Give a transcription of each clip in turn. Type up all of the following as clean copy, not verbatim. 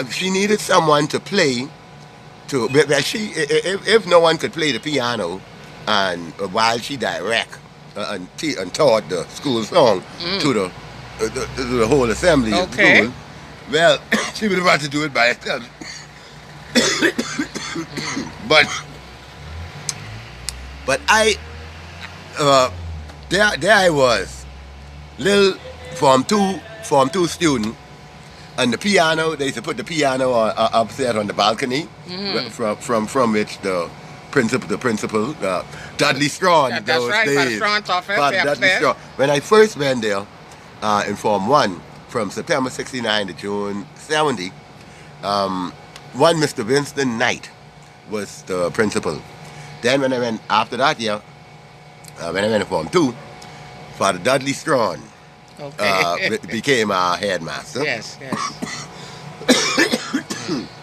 she needed someone to play. But if no one could play the piano, and while she direct and taught the school song to the whole assembly of school, well, she would have had to do it by herself. but there I was, little Form 2 student, and the piano, they used to put the piano upstairs on the balcony, from which the principal, Dudley Strawn, that's those right, days. Father Dudley Strawn. When I first went there in Form 1, from September 69 to June 70, one Mr. Winston Knight was the principal. Then when I went, after that year, when I went to Form 2, Father Dudley Strawn became our headmaster. Yes.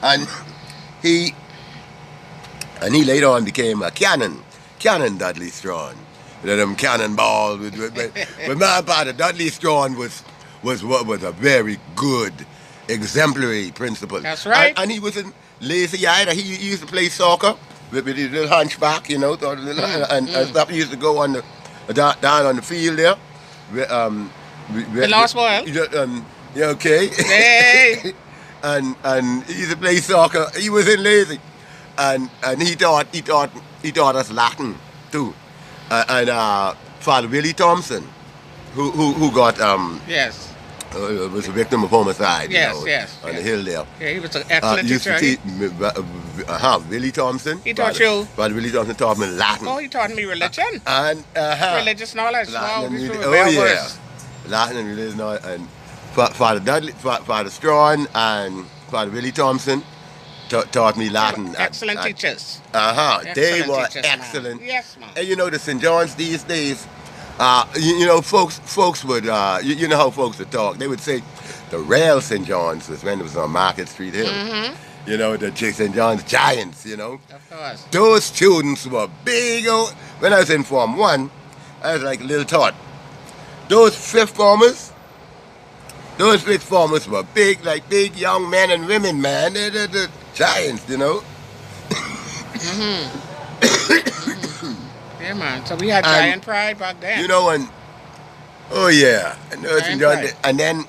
and he later on became a Canon Dudley Strawn. You know, them cannonball. But my father Dudley Strawn was a very good, exemplary principal. That's right. And he wasn't lazy either. He used to play soccer with his little hunchback, you know, and stuff. He used to go on down on the field there. The last one. Yeah, okay. Hey. and he used to play soccer. He wasn't lazy, and he taught us Latin too. And Father Willie Thompson, who got was a victim of homicide. Yes. On the hill there. Yeah, he was an excellent used teacher. to teach Willie Thompson. He taught you. Father Willie Thompson taught me Latin. Oh, he taught me religion. And Religious knowledge. Latin Wow, and Latin and religious knowledge. And Father Strawn and Father Willie Thompson taught me Latin. Excellent teachers. They were teachers, excellent. Man. Yes, man. And you know, the St. John's these days, folks would, you know how folks would talk. They would say the real St. John's was when it was on Market Street Hill. Mm-hmm. You know, the St. John's Giants, you know. Of course. Those students were big. When I was in Form 1, I was like a little tot. Those fifth formers were big, like big young men and women, man. They're the giants, you know. Yeah, man. So we had giant pride back then. You know, and and then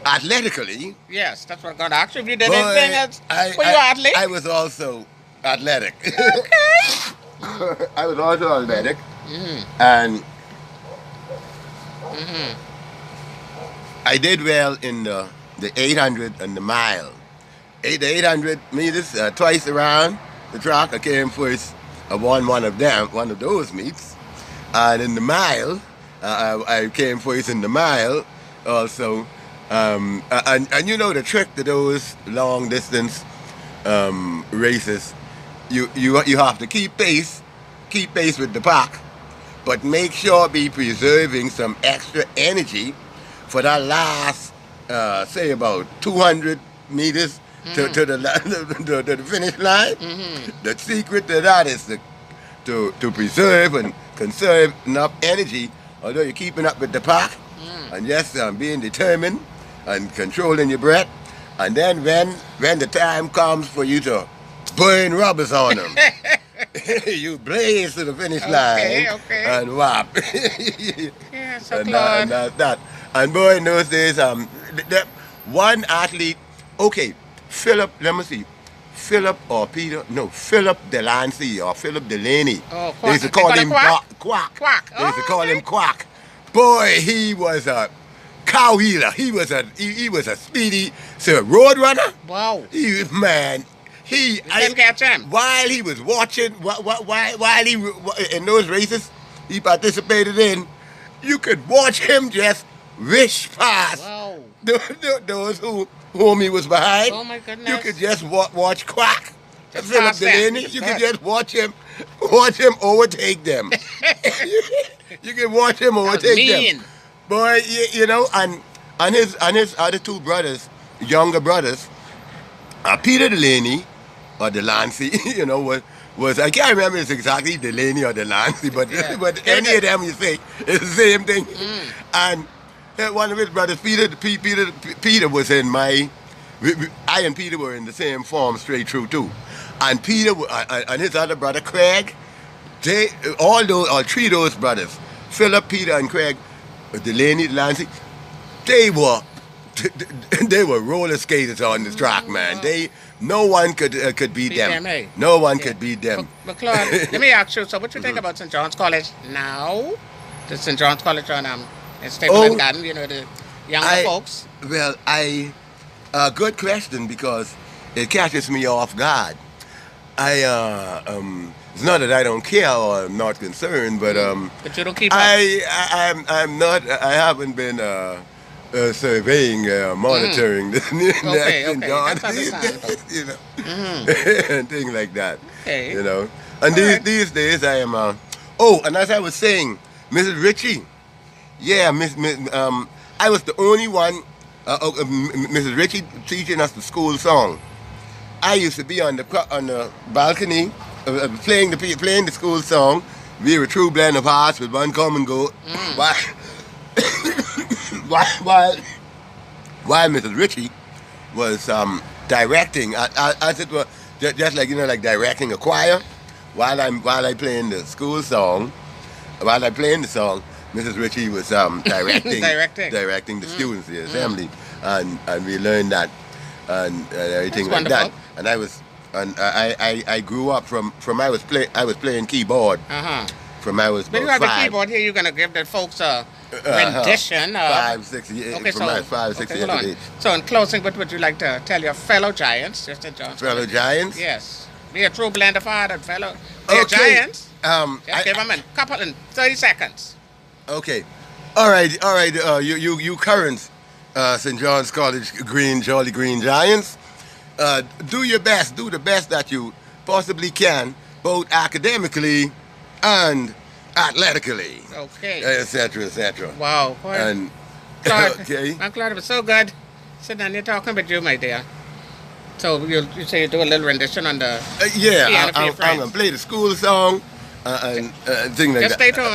athletically. Yes, that's what I got to ask you. If you did anything else, were you athletic? I was also athletic. Okay. I was also athletic, and I did well in the 800 and the mile. The 800 meters, twice around the track. I came first. I won one of those meets. And in the mile, I came first in the mile also. And you know the trick to those long distance races, you have to keep pace with the pack, but make sure be preserving some extra energy for that last, say about 200 meters to the finish line. The secret to that is to preserve and conserve enough energy, although you're keeping up with the pack, and just being determined and controlling your breath. And then when the time comes for you to burn rubbers on them, you blaze to the finish line and whap. Yeah, so and that. And boy, in those days, one athlete, Philip Delancey or Philip Delaney. Oh, Quack. They used to call him Quack. Quack. They used to call him Quack. Boy, he was a cow healer. He was a speedy road runner. Wow. He couldn't catch him. While he was watching, while he in those races he participated in, you could watch him just wish past those whom he was behind. Oh my goodness! You could just watch Quack. Philip Delaney. You could just watch him overtake them. You can watch him overtake them. Boy, you know, and his other two brothers, younger brothers, Peter Delaney or Delancey, you know, was I can't remember it's exactly Delaney or Delancey, but any of them you say it's the same thing. And one of his brothers, Peter was in my I and Peter were in the same form straight through too. And Peter and his other brother Craig, they all three of those brothers, Philip, Peter, and Craig, Delaney, Lancey, they were roller skaters on this track, man. No one could beat them. No one could beat them. But Claude, let me ask you. So, what you think about St. John's College now? The St. John's College on in Stapleton Garden. You know, the younger folks. Well, good question, because it catches me off guard. It's not that I don't care or I'm not concerned, but But you don't keep up. I'm not. I haven't been surveying, monitoring the okay. That's understandable. you know, and things like that. Okay. You know, and these days I am. And as I was saying, Mrs. Ritchie, yeah, I was the only one. Mrs. Ritchie teaching us the school song. I used to be on the balcony playing the school song. We were a true blend of hearts with one common goal. While Mrs. Ritchie was directing, as it were, just like like directing a choir. While I playing the school song, Mrs. Ritchie was directing the students, the assembly, and we learned that and everything like that. And I grew up from I was playing keyboard. From I was about 5. But you have the keyboard here. You're gonna give the folks a rendition. 5, 6 years. Okay, from my 5, 6 years of age. So in closing, what would you like to tell your fellow giants, just St. John's? Fellow giants? Yes. Be a true blend of heart and fellow. They're giants. Just give them a couple in 30 seconds. Okay. All right. You current St. John's College Jolly Green Giants. Do your best. Do the best that you possibly can, both academically and athletically. Okay. Etc. Etc. Wow. And Claude, okay. Claude, it was so good sitting down here talking with you, my dear. So you say you do a little rendition on the yeah, piano for your I'm gonna play the school song and things like that. Just stay tuned.